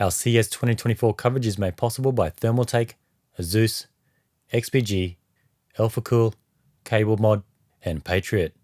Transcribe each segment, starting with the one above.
Our CES 2024 coverage is made possible by Thermaltake, Azus, XPG, AlphaCool, CableMod, and Patriot.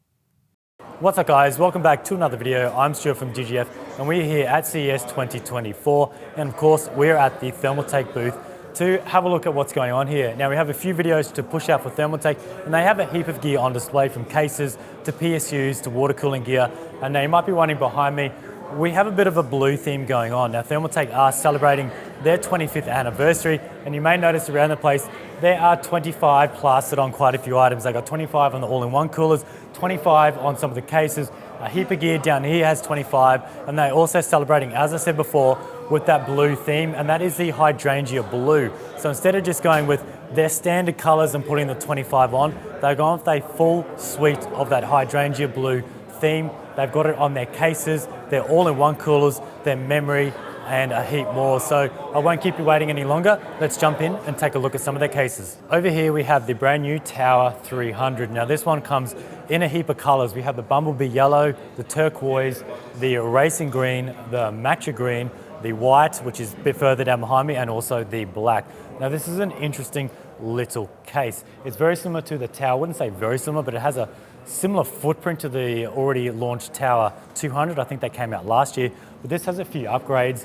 What's up guys, welcome back to another video. I'm Stuart from DGF and we're here at CES 2024 and of course we're at the Thermaltake booth to have a look at what's going on here. Now we have a few videos to push out for Thermaltake and they have a heap of gear on display from cases to PSUs to water cooling gear, and now you might be wondering behind me, we have a bit of a blue theme going on. Now Thermaltake are celebrating their 25th anniversary and you may notice around the place there are 25 plastered on quite a few items. They got 25 on the all-in-one coolers, 25 on some of the cases, a heap of gear down here has 25, and they're also celebrating, as I said before, with that blue theme, and that is the hydrangea blue. So instead of just going with their standard colors and putting the 25 on, they're going with a full suite of that hydrangea blue theme. They've got it on their cases, their all-in-one coolers, their memory, and a heap more. So I won't keep you waiting any longer. Let's jump in and take a look at some of their cases. Over here we have the brand new Tower 300. Now this one comes in a heap of colors. We have the Bumblebee yellow, the turquoise, the racing green, the matcha green, the white, which is a bit further down behind me, and also the black. Now this is an interesting little case. It's very similar to the Tower. I wouldn't say very similar, but it has a similar footprint to the already launched Tower 200. I think they came out last year, but this has a few upgrades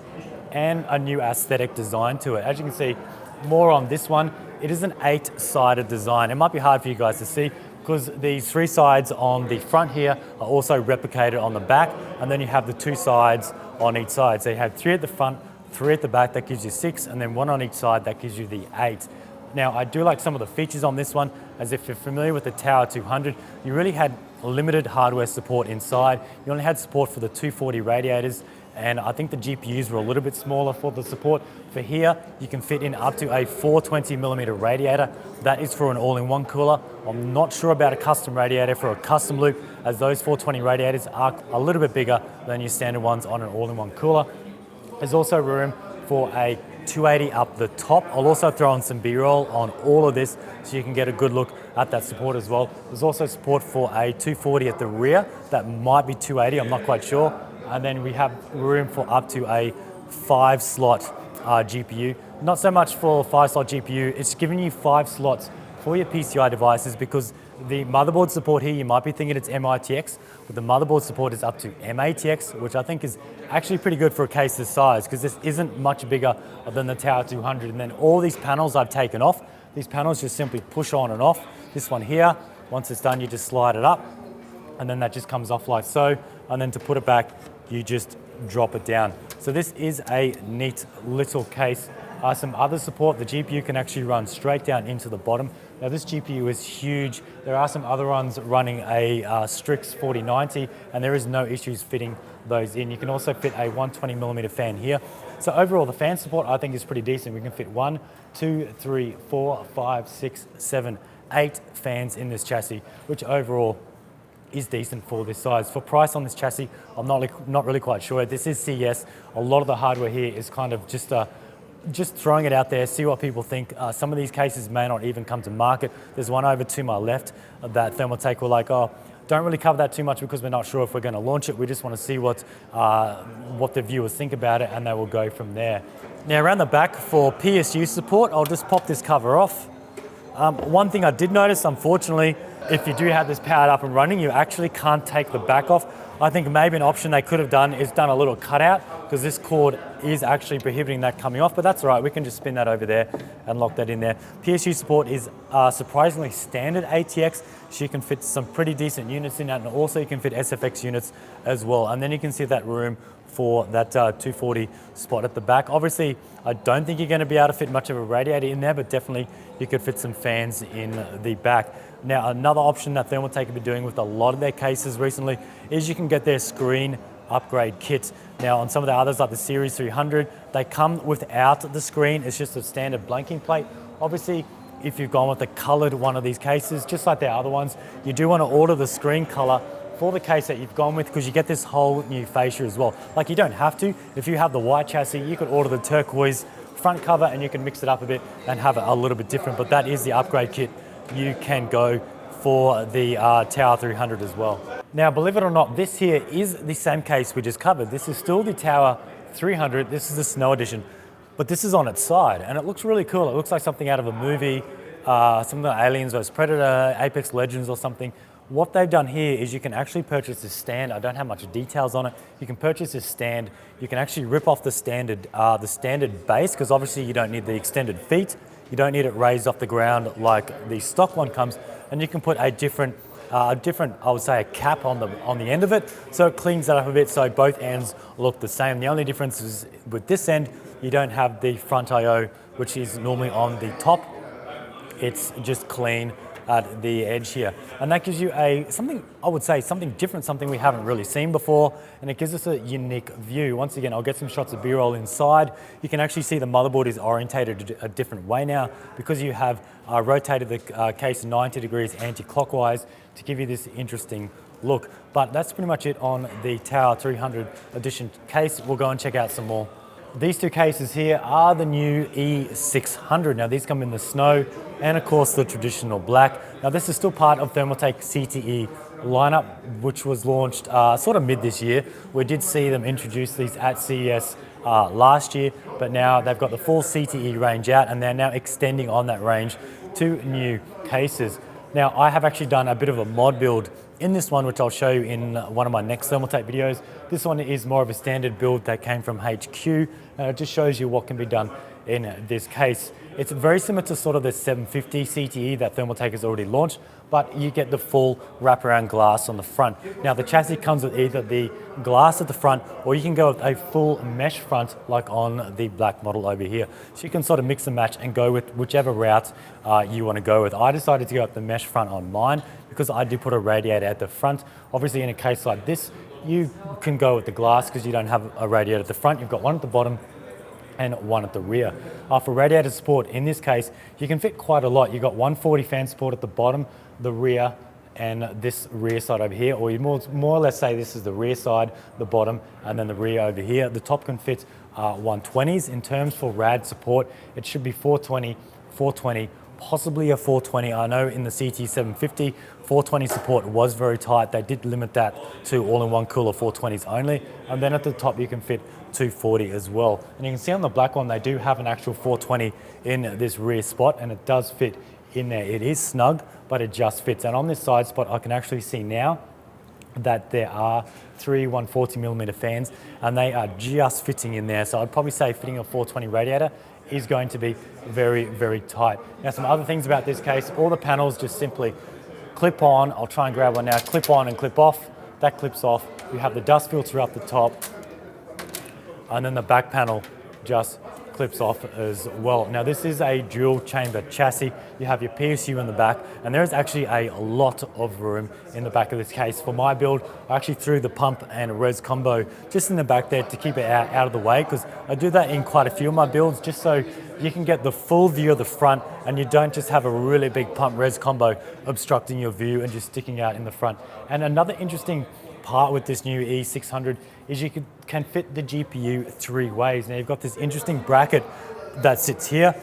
and a new aesthetic design to it. As you can see, more on this one, it is an 8-sided design. It might be hard for you guys to see because these 3 sides on the front here are also replicated on the back, and then you have the 2 sides on each side. So you have 3 at the front, 3 at the back, that gives you 6, and then 1 on each side, that gives you the 8. Now, I do like some of the features on this one, as if you're familiar with the Tower 200, you really had limited hardware support inside. You only had support for the 240 radiators, and I think the GPUs were a little bit smaller for the support. For here, you can fit in up to a 420mm radiator. That is for an all-in-one cooler. I'm not sure about a custom radiator for a custom loop, as those 420 radiators are a little bit bigger than your standard ones on an all-in-one cooler. There's also room for a 280 up the top. I'll also throw in some B-roll on all of this so you can get a good look at that support as well. There's also support for a 240 at the rear. That might be 280, I'm not quite sure. And then we have room for up to a 5-slot GPU. Not so much for 5-slot GPU, it's giving you 5 slots for your PCI devices, because the motherboard support here, you might be thinking it's MITX, but the motherboard support is up to MATX, which I think is actually pretty good for a case this size, because this isn't much bigger than the Tower 200. And then all these panels I've taken off. These panels just simply push on and off. This one here, once it's done, you just slide it up, and then that just comes off like so. And then to put it back, you just drop it down. So this is a neat little case. Some other support, the GPU can actually run straight down into the bottom. Now this GPU is huge. There are some other ones running a Strix 4090, and there is no issues fitting those in. You can also fit a 120mm fan here. So overall, the fan support I think is pretty decent. We can fit 1, 2, 3, 4, 5, 6, 7, 8 fans in this chassis, which overall is decent for this size. For price on this chassis, I'm not really quite sure. This is CES. A lot of the hardware here is kind of just throwing it out there, see what people think. Some of these cases may not even come to market. There's one over to my left that Thermaltake were like, oh, don't really cover that too much because we're not sure if we're going to launch it. We just want to see what the viewers think about it, and they will go from there. Now around the back for PSU support, I'll just pop this cover off. One thing I did notice, unfortunately, if you do have this powered up and running, you actually can't take the back off. I think maybe an option they could have done is done a little cutout, because this cord is actually prohibiting that coming off, but that's all right. We can just spin that over there and lock that in there. PSU support is surprisingly standard ATX, so you can fit some pretty decent units in that, and also you can fit SFX units as well. And then you can see that room for that 240 spot at the back. Obviously, I don't think you're going to be able to fit much of a radiator in there, but definitely you could fit some fans in the back. Now, another option that Thermaltake have been doing with a lot of their cases recently is you can get their screen upgrade kit. Now, on some of the others, like the Series 300, they come without the screen. It's just a standard blanking plate. Obviously, if you've gone with the colored one of these cases, just like the other ones, you do want to order the screen color for the case that you've gone with, because you get this whole new fascia as well. Like, you don't have to. If you have the white chassis, you could order the turquoise front cover and you can mix it up a bit and have it a little bit different, but that is the upgrade kit you can go for the Tower 300 as well. Now, believe it or not, this here is the same case we just covered. This is still the Tower 300. This is the snow edition, but this is on its side, and it looks really cool. It looks like something out of a movie, something like Aliens vs Predator, Apex Legends or something. What they've done here is you can actually purchase this stand. I don't have much details on it. You can purchase this stand. You can actually rip off the standard base, because obviously you don't need the extended feet. You don't need it raised off the ground like the stock one comes, and you can put a different, I would say, a cap on the end of it, so it cleans that up a bit so both ends look the same. The only difference is with this end, you don't have the front I/O, which is normally on the top. It's just clean at the edge here, and that gives you something different, something we haven't really seen before, and it gives us a unique view. Once again, I'll get some shots of B-roll inside. You can actually see the motherboard is orientated a different way now, because you have rotated the case 90 degrees anti-clockwise to give you this interesting look. But that's pretty much it on the Tower 300 edition case. We'll go and check out some more. These two cases here are the new E600. Now these come in the snow and of course the traditional black. Now this is still part of Thermaltake CTE lineup, which was launched sort of mid this year. We did see them introduce these at CES last year, but now they've got the full CTE range out, and they're now extending on that range to new cases. Now I have actually done a bit of a mod build in this one, which I'll show you in one of my next Thermaltake videos. This one is more of a standard build that came from HQ, and it just shows you what can be done in this case. It's very similar to sort of the 750 CTE that Thermaltake has already launched, but you get the full wraparound glass on the front. Now the chassis comes with either the glass at the front, or you can go with a full mesh front like on the black model over here. So you can sort of mix and match and go with whichever route you want to go with. I decided to go with the mesh front on mine because I do put a radiator at the front. Obviously in a case like this, you can go with the glass because you don't have a radiator at the front. You've got one at the bottom and one at the rear. For radiator support, in this case, you can fit quite a lot. You've got 140 fan support at the bottom, the rear, and this rear side over here, or you more or less say this is the rear side, the bottom, and then the rear over here. The top can fit 120s. In terms for rad support, it should be 420, possibly a 420. I know in the CT750, 420 support was very tight. They did limit that to all-in-one cooler 420s only. And then at the top, you can fit 240 as well. And you can see on the black one, they do have an actual 420 in this rear spot, and it does fit in there. It is snug, but it just fits. And on this side spot, I can actually see now that there are 3 140mm fans, and they are just fitting in there. So I'd probably say fitting a 420 radiator is going to be very, very tight. Now, some other things about this case, all the panels just simply clip on. I'll try and grab one now. Clip on and clip off. That clips off. You have the dust filter up the top, and then the back panel just clips off as well. Now this is a dual chamber chassis. You have your PSU in the back, and there is actually a lot of room in the back of this case. For my build, I actually threw the pump and res combo just in the back there to keep it out of the way, because I do that in quite a few of my builds, just so you can get the full view of the front and you don't just have a really big pump res combo obstructing your view and just sticking out in the front. And another interesting part with this new E600 is you can fit the GPU 3 ways. Now you've got this interesting bracket that sits here.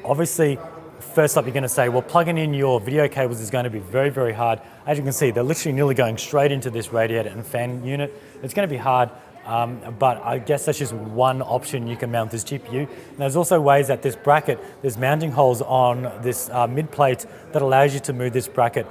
Obviously, first up you're going to say, well, plugging in your video cables is going to be very, very hard. As you can see, they're literally nearly going straight into this radiator and fan unit. It's going to be hard, but I guess that's just one option you can mount this GPU. And there's also ways that this bracket, there's mounting holes on this mid plate that allows you to move this bracket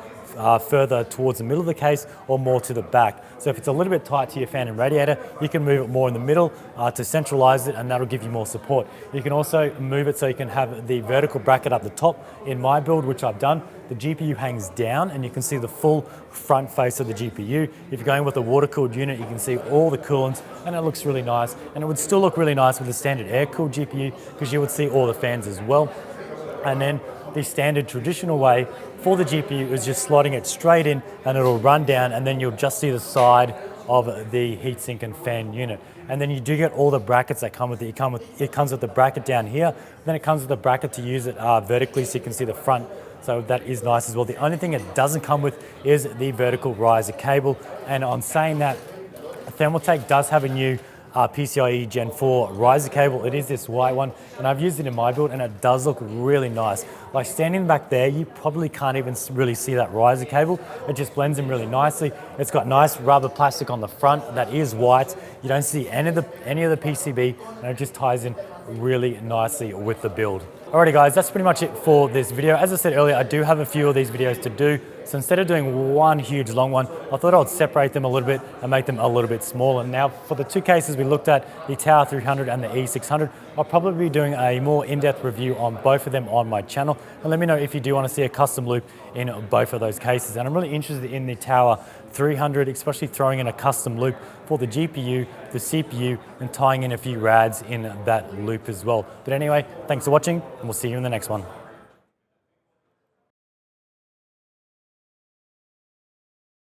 further towards the middle of the case or more to the back. So if it's a little bit tight to your fan and radiator, you can move it more in the middle to centralize it, and that'll give you more support. You can also move it so you can have the vertical bracket up the top. In my build, which I've done, the GPU hangs down and you can see the full front face of the GPU. If you're going with a water-cooled unit, you can see all the coolants, and it looks really nice. And it would still look really nice with a standard air-cooled GPU because you would see all the fans as well. And then the standard traditional way for the GPU is just slotting it straight in, and it'll run down, and then you'll just see the side of the heatsink and fan unit. And then you do get all the brackets that come with it. It comes with the bracket down here, then it comes with the bracket to use it vertically so you can see the front. So that is nice as well. The only thing it doesn't come with is the vertical riser cable. And on saying that, Thermaltake does have a new PCIe Gen 4 riser cable. It is this white one, and I've used it in my build, and it does look really nice. Like standing back there, you probably can't even really see that riser cable. It just blends in really nicely. It's got nice rubber plastic on the front that is white. You don't see any of the PCB, and it just ties in really nicely with the build. Alrighty guys, that's pretty much it for this video. As I said earlier, I do have a few of these videos to do. So instead of doing one huge long one, I thought I would separate them a little bit and make them a little bit smaller. Now for the two cases we looked at, the Tower 300 and the E600, I'll probably be doing a more in-depth review on both of them on my channel. And let me know if you do want to see a custom loop in both of those cases. And I'm really interested in the Tower 300, especially throwing in a custom loop for the GPU, the CPU, and tying in a few rads in that loop as well. But anyway, thanks for watching, and we'll see you in the next one.